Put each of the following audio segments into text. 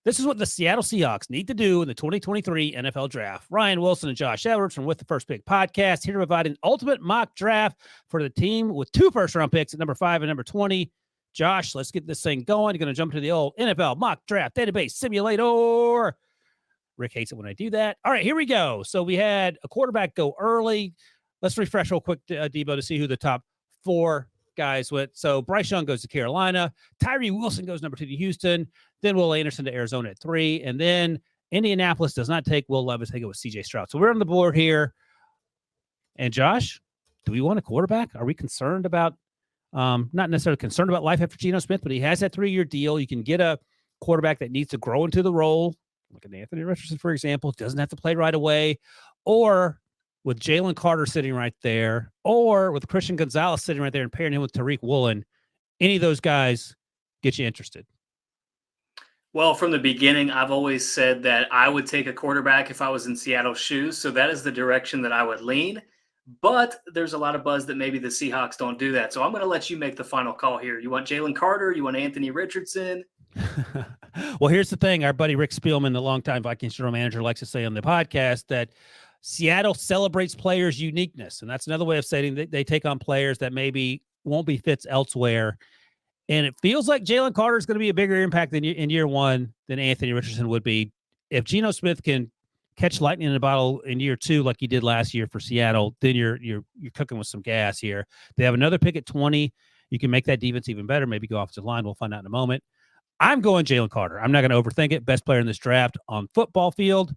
This is what the Seattle Seahawks need to do in the 2023 NFL Draft. Ryan Wilson and Josh Edwards from With the First Pick podcast here to provide an ultimate mock draft for the team with 2 first-round picks at number 5 and number 20. Josh, let's get this thing going. You're going to jump to the old NFL mock draft database simulator. Rick hates it when I do that. All right, here we go. So we had a quarterback go early. Let's refresh real quick, Debo, to see who the top 4 guys went. So Bryce Young goes to Carolina. Tyree Wilson goes number 2 to Houston. Then Will Anderson to Arizona at 3. And then Indianapolis does not take Will Levis. They go with C.J. Stroud. So we're on the board here. And Josh, do we want a quarterback? Are we concerned about, not necessarily concerned about life after Geno Smith, but he has that 3-year deal. You can get a quarterback that needs to grow into the role, like an Anthony Richardson, for example, doesn't have to play right away, or with Jalen Carter sitting right there, or with Christian Gonzalez sitting right there and pairing him with Tariq Woolen. Any of those guys get you interested? Well, from the beginning, I've always said that I would take a quarterback if I was in Seattle's shoes. So that is the direction that I would lean. But there's a lot of buzz that maybe the Seahawks don't do that. So I'm going to let you make the final call here. You want Jalen Carter? You want Anthony Richardson? Well, here's the thing. Our buddy Rick Spielman, the longtime Vikings general manager, likes to say on the podcast that Seattle celebrates players' uniqueness. And that's another way of saying that they take on players that maybe won't be fits elsewhere. And it feels like Jalen Carter is going to be a bigger impact in year 1 than Anthony Richardson would be. If Geno Smith can catch lightning in a bottle in year 2 like he did last year for Seattle, then you're cooking with some gas here. They have another pick at 20. You can make that defense even better, maybe go offensive line. We'll find out in a moment. I'm going Jalen Carter. I'm not going to overthink it. Best player in this draft on football field.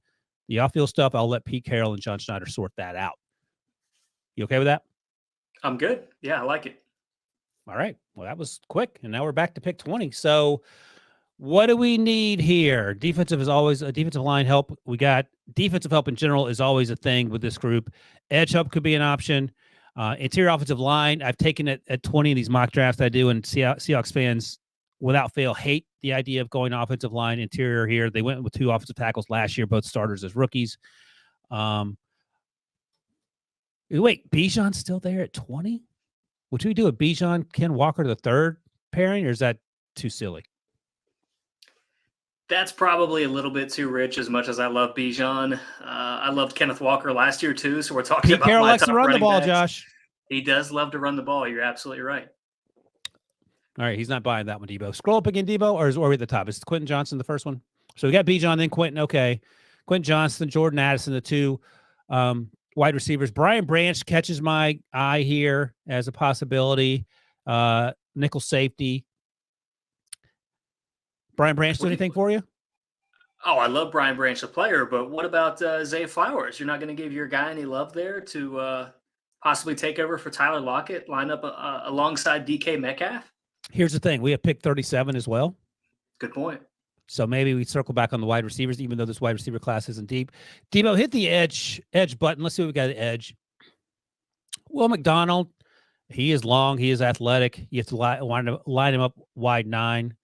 The off-field stuff, I'll let Pete Carroll and John Schneider sort that out. You okay with that? I'm good. Yeah, I like it. All right. Well, that was quick, and now we're back to pick 20. So what do we need here? Defensive is always a defensive line help. We got defensive help in general is always a thing with this group. Edge help could be an option. Interior offensive line, I've taken it at 20 in these mock drafts I do, and Seahawks fans without fail hate the idea of going offensive line interior here. They went with 2 offensive tackles last year, both starters as rookies. Wait, Bijan's still there at 20? Would we do a Bijan, Ken Walker, the 3rd pairing, or is that too silly? That's probably a little bit too rich as much as I love Bijan. I loved Kenneth Walker last year too, so we're talking about Carroll my likes top to run the ball, backs. Josh. He does love to run the ball. You're absolutely right. All right, he's not buying that one, Debo. Scroll up again, Debo, or are we at the top? Is Quentin Johnson the first one? So we got Bijan, then Quentin. Okay. Quentin Johnson, Jordan Addison, the 2 wide receivers. Brian Branch catches my eye here as a possibility. Nickel safety. Brian Branch do anything for you? Oh, I love Brian Branch, the player, but what about Zay Flowers? You're not going to give your guy any love there to possibly take over for Tyler Lockett, line up alongside DK Metcalf? Here's the thing. We have picked 37 as well. Good point. So maybe we circle back on the wide receivers, even though this wide receiver class isn't deep. Debo, hit the edge button. Let's see what we got at edge. Will McDonald, he is long. He is athletic. You have to line him up wide 9,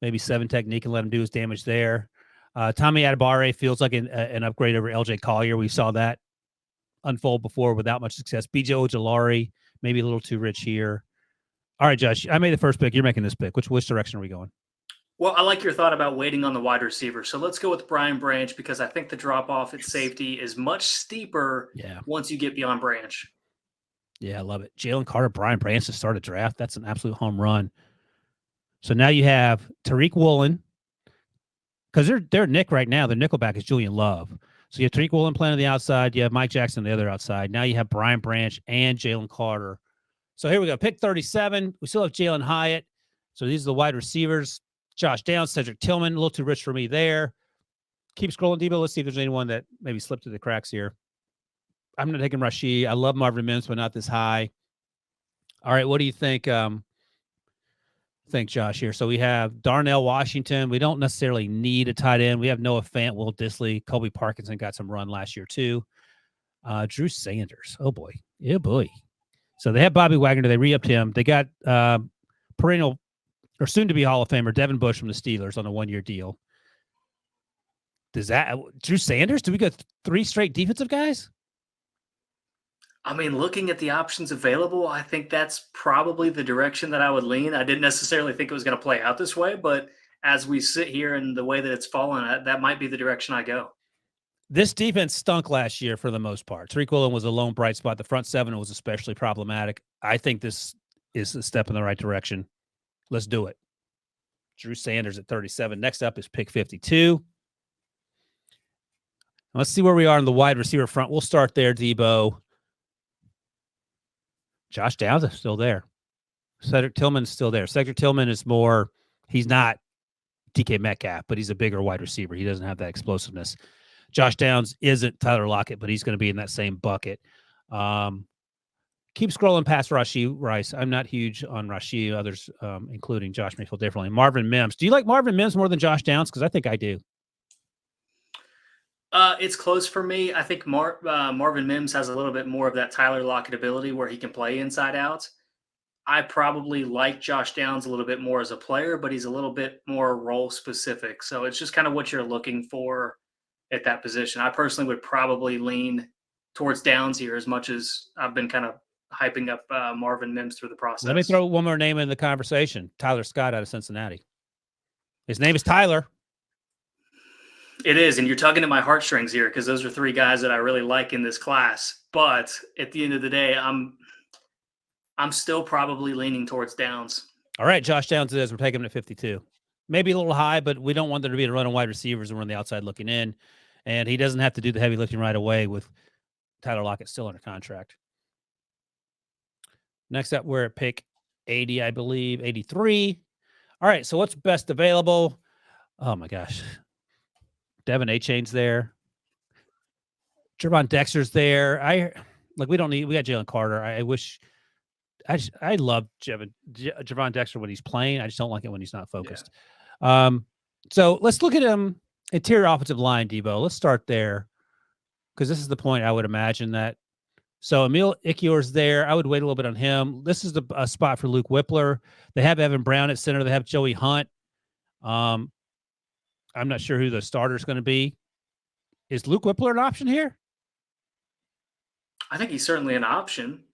maybe 7 technique and let him do his damage there. Tommy Adebawore feels like an upgrade over LJ Collier. We saw that unfold before without much success. BJ Ojolari, maybe a little too rich here. All right, Josh, I made the first pick. You're making this pick. Which direction are we going? Well, I like your thought about waiting on the wide receiver. So let's go with Brian Branch because I think the drop-off at safety is much steeper once you get beyond Branch. Yeah, I love it. Jalen Carter, Brian Branch to start a draft. That's an absolute home run. So now you have Tariq Woolen, because they're Nick right now. Their nickelback is Julian Love. So you have Tariq Woolen playing on the outside. You have Mike Jackson on the other outside. Now you have Brian Branch and Jalen Carter. So here we go. Pick 37. We still have Jalen Hyatt. So these are the wide receivers. Josh Downs, Cedric Tillman, a little too rich for me there. Keep scrolling, Debo. Let's see if there's anyone that maybe slipped through the cracks here. I'm going to take him Rashid. I love Marvin Mims, but not this high. All right, what do you think? Josh, here. So we have Darnell Washington. We don't necessarily need a tight end. We have Noah Fant, Will Dissly, Colby Parkinson got some run last year too. Drew Sanders. Oh boy. Yeah, boy. So they have Bobby Wagner. They re-upped him. They got perennial or soon-to-be Hall of Famer Devin Bush from the Steelers on a 1-year deal. Does that Drew Sanders? Do we get 3 straight defensive guys? I mean, looking at the options available, I think that's probably the direction that I would lean. I didn't necessarily think it was going to play out this way, but as we sit here and the way that it's fallen, that might be the direction I go. This defense stunk last year for the most part. Tariq Woolen was a lone bright spot. The front seven was especially problematic. I think this is a step in the right direction. Let's do it. Drew Sanders at 37. Next up is pick 52. Let's see where we are in the wide receiver front. We'll start there, Debo. Josh Downs is still there. Cedric Tillman's still there. Cedric Tillman is more, he's not DK Metcalf, but he's a bigger wide receiver. He doesn't have that explosiveness. Josh Downs isn't Tyler Lockett, but he's going to be in that same bucket. Keep scrolling past Rashee Rice. I'm not huge on Rashee, others, including Josh may feel differently. Marvin Mims. Do you like Marvin Mims more than Josh Downs? Because I think I do. It's close for me. I think Marvin Mims has a little bit more of that Tyler Lockett ability where he can play inside out. I probably like Josh Downs a little bit more as a player, but he's a little bit more role specific. So it's just kind of what you're looking for at that position. I personally would probably lean towards Downs here as much as I've been kind of hyping up Marvin Mims through the process. Let me throw one more name in the conversation. Tyler Scott out of Cincinnati. His name is Tyler. It is, and you're tugging at my heartstrings here because those are three guys that I really like in this class. But at the end of the day, I'm still probably leaning towards Downs. All right, Josh Downs it is. We're taking him at 52. Maybe a little high, but we don't want there to be a run on wide receivers and we're on the outside looking in. And he doesn't have to do the heavy lifting right away with Tyler Lockett still under contract. Next up, we're at pick 80, I believe, 83. All right, so what's best available? Oh, my gosh. Devin A-Chain's there. Trevon Dexter's there. We don't need – we got Jalen Carter. I love Javon Dexter when he's playing. I just don't like it when he's not focused. Yeah. So let's look at him. Interior offensive line, Debo. Let's start there because this is the point I would imagine that. So Emil Ikior's there. I would wait a little bit on him. This is a spot for Luke Whippler. They have Evan Brown at center. They have Joey Hunt. I'm not sure who the starter is going to be. Is Luke Whippler an option here? I think he's certainly an option.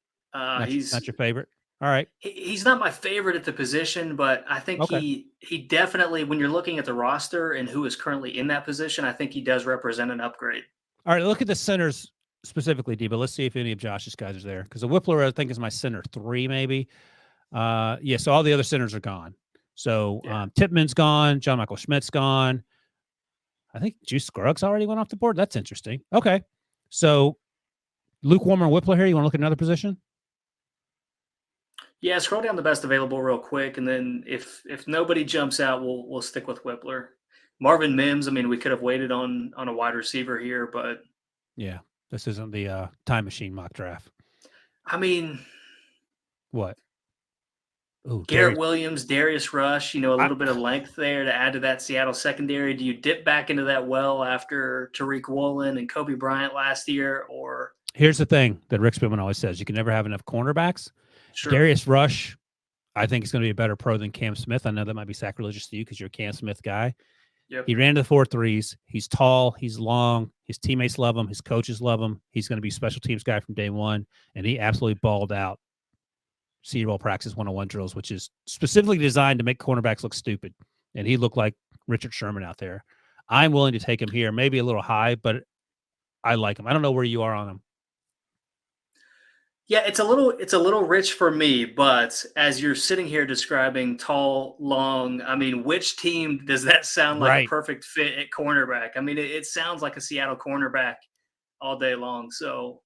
He's not your favorite. All right. He's not my favorite at the position, but I think he definitely, when you're looking at the roster and who is currently in that position, I think he does represent an upgrade. All right. Look at the centers specifically, Debo. Let's see if any of Josh's guys are there. Because the Whippler, I think, is my center 3, maybe. So all the other centers are gone. So Tippmann's gone. John Michael Schmidt's gone. I think Juice Scruggs already went off the board. That's interesting. Okay. So Luke Warmer and Whippler here. You want to look at another position? Yeah, scroll down the best available real quick, and then if nobody jumps out, we'll stick with Whippler. Marvin Mims, I mean, we could have waited on a wide receiver here, but yeah, this isn't the time machine mock draft. I mean, what? Ooh, Garrett Williams, Darius Rush, a little bit of length there to add to that Seattle secondary. Do you dip back into that well after Tariq Woolen and Kobe Bryant last year, or? Here's the thing that Rick Spielman always says: you can never have enough cornerbacks. Sure. Darius Rush, I think, is going to be a better pro than Cam Smith. I know that might be sacrilegious to you because you're a Cam Smith guy. Yep. He ran to the 4.3s. He's tall. He's long. His teammates love him. His coaches love him. He's going to be a special teams guy from day one, and he absolutely balled out Senior Bowl practice 101 drills, which is specifically designed to make cornerbacks look stupid. And he looked like Richard Sherman out there. I'm willing to take him here, maybe a little high, but I like him. I don't know where you are on him. Yeah, it's a little rich for me, but as you're sitting here describing tall, long, I mean, which team does that sound like a perfect fit at cornerback? I mean, it sounds like a Seattle cornerback all day long. So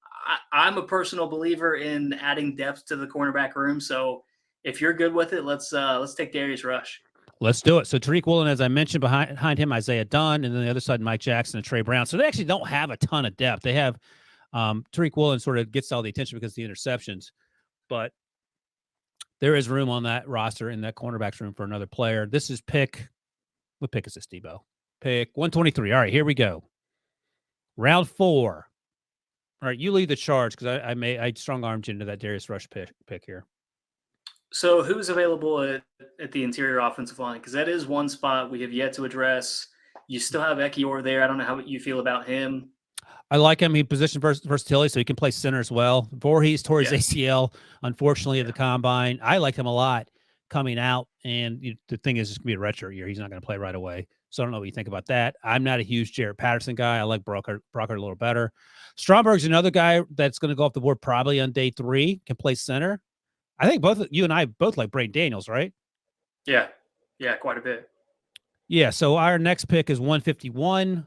I'm a personal believer in adding depth to the cornerback room. So if you're good with it, let's take Darius Rush. Let's do it. So Tariq Woolen, as I mentioned, behind him, Isaiah Dunn, and then the other side, Mike Jackson and Trey Brown. So they actually don't have a ton of depth. They have Tariq Woolen sort of gets all the attention because of the interceptions, but there is room on that roster in that cornerbacks room for another player. This is what pick is this, Debo? Pick 123. All right, here we go. Round 4. All right, you lead the charge because I strong-armed you into that Darius Rush pick here. So who's available at the interior offensive line? Because that is one spot we have yet to address. You still have Ekior there. I don't know how you feel about him. I like him. He position versatility, so he can play center as well. Voorhees tore his ACL, unfortunately, at the combine. I like him a lot. coming out. And the thing is, it's going to be a redshirt year. He's not going to play right away. So I don't know what you think about that. I'm not a huge Jarrett Patterson guy. I like Brockert a little better. Stromberg's another guy that's going to go off the board probably on day 3, can play center. I think both you and I both like Braden Daniels, right? Yeah. Yeah, quite a bit. Yeah, so our next pick is 151.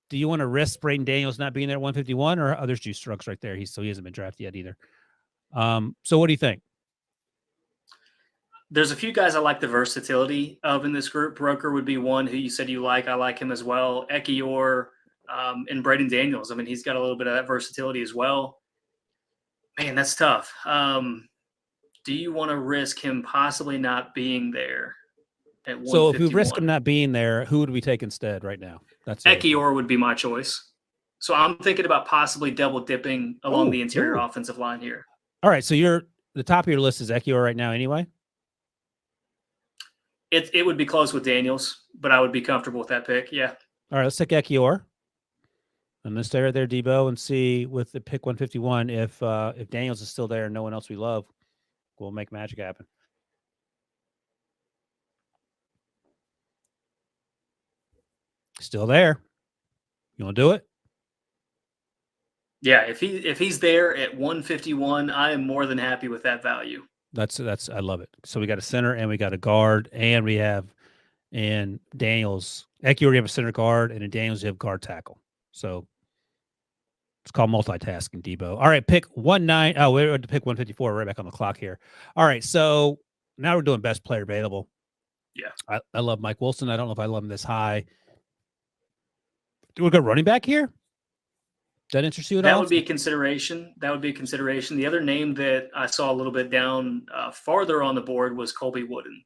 Do you want to risk Braden Daniels not being there at 151, or others juice strokes right there? He hasn't been drafted yet either. So what do you think? There's a few guys I like the versatility of in this group. Broker would be one who you said you like. I like him as well. Ekiyor and Braden Daniels. I mean, he's got a little bit of that versatility as well. Man, that's tough. Do you want to risk him possibly not being there at 151? So if we risk him not being there, who would we take instead right now? That's Ekiyor would be my choice. So I'm thinking about possibly double dipping along the interior offensive line here. All right. So the top of your list is Ekiyor right now anyway? It would be close with Daniels, but I would be comfortable with that pick. Yeah. All right. Let's take Ekiyor. And let's stay right there, Debo, and see with the pick 151 if Daniels is still there and no one else we love, we'll make magic happen. Still there. You want to do it? Yeah, if he's there at 151, I am more than happy with that value. That's I love it. So we got a center and we got a guard, and we have Daniels. Ekiyor, you have a center guard, and in Daniels you have guard tackle. So it's called multitasking, Debo. All right, pick 19. Oh, we're to pick 154. Right back on the clock here. All right, so now we're doing best player available. Yeah, I love Mike Wilson. I don't know if I love him this high. Do we go running back here? Does that interest you at all? That would be a consideration. The other name that I saw a little bit down farther on the board was Colby Wooden.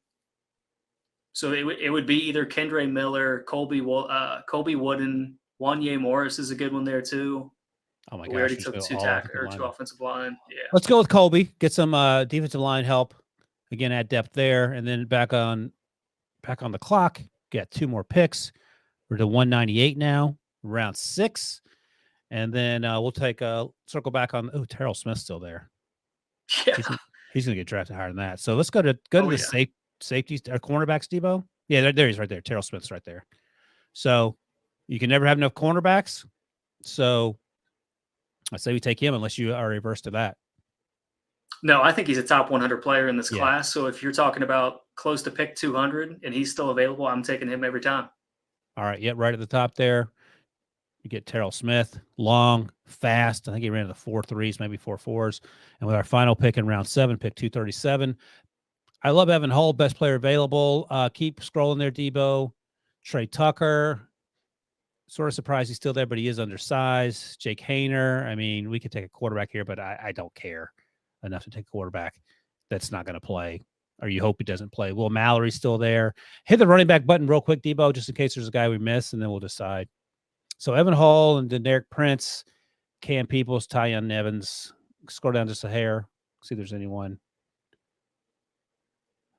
So it would be either Kendre Miller, Colby Wooden, Wanye Morris is a good one there too. Oh my gosh, we already took two offensive line. Yeah, let's go with Colby. Get some defensive line help. Again, add depth there, and then back on the clock. Get 2 more picks. We're to 198 now, round 6. And then we'll take a circle back on. Oh, Terrell Smith's still there. Yeah, he's going to get drafted higher than that. So let's go to the safeties, cornerbacks, Debo. Yeah, there he's right there. Terrell Smith's right there. So you can never have enough cornerbacks. So I say we take him unless you are reverse to that. No, I think he's a top 100 player in this class. So if you're talking about close to pick 200 and he's still available, I'm taking him every time. All right. Yeah, right at the top there. You get Terrell Smith, long, fast. I think he ran the 4.3s, maybe 4.4s. And with our final pick in round 7, pick 237. I love Evan Hull, best player available. Keep scrolling there, Debo. Trey Tucker. Sort of surprised he's still there, but he is undersized. Jake Hayner. I mean, we could take a quarterback here, but I don't care enough to take a quarterback that's not going to play, or you hope he doesn't play. Will Mallory's still there. Hit the running back button real quick, Debo, just in case there's a guy we miss, and then we'll decide. So Evan Hall and Derek Prince, Cam Peoples, Tyon Evans. Scroll down just a hair. See if there's anyone.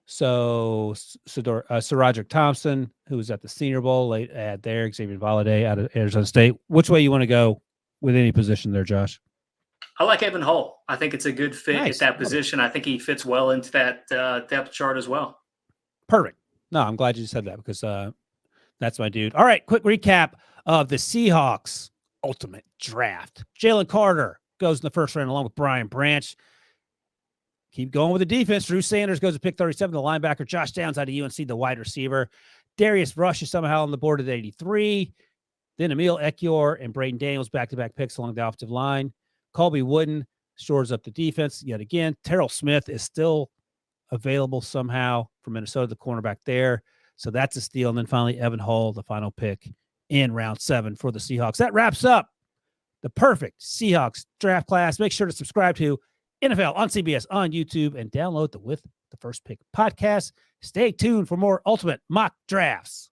So Sir Roderick Thompson, who was at the Senior Bowl, late add there. Xavier Valladay out of Arizona State. Which way you want to go with any position there, Josh? I like Evan Hull. I think it's a good fit at that position. I think he fits well into that depth chart as well. Perfect. No, I'm glad you said that because that's my dude. All right, quick recap of the Seahawks ultimate draft. Jalen Carter goes in the first round along with Brian Branch. Keep going with the defense. Drew Sanders goes to pick 37, the linebacker. Josh Downs out of UNC, the wide receiver. Darius Rush is somehow on the board at 83. Then Emil Ekiyor and Braden Daniels back-to-back picks along the offensive line. Colby Wooden shores up the defense yet again. Terrell Smith is still available somehow from Minnesota, the cornerback there. So that's a steal. And then finally, Evan Hull, the final pick in round 7 for the Seahawks. That wraps up the perfect Seahawks draft class. Make sure to subscribe to NFL on CBS on YouTube and download the With the First Pick podcast. Stay tuned for more ultimate mock drafts.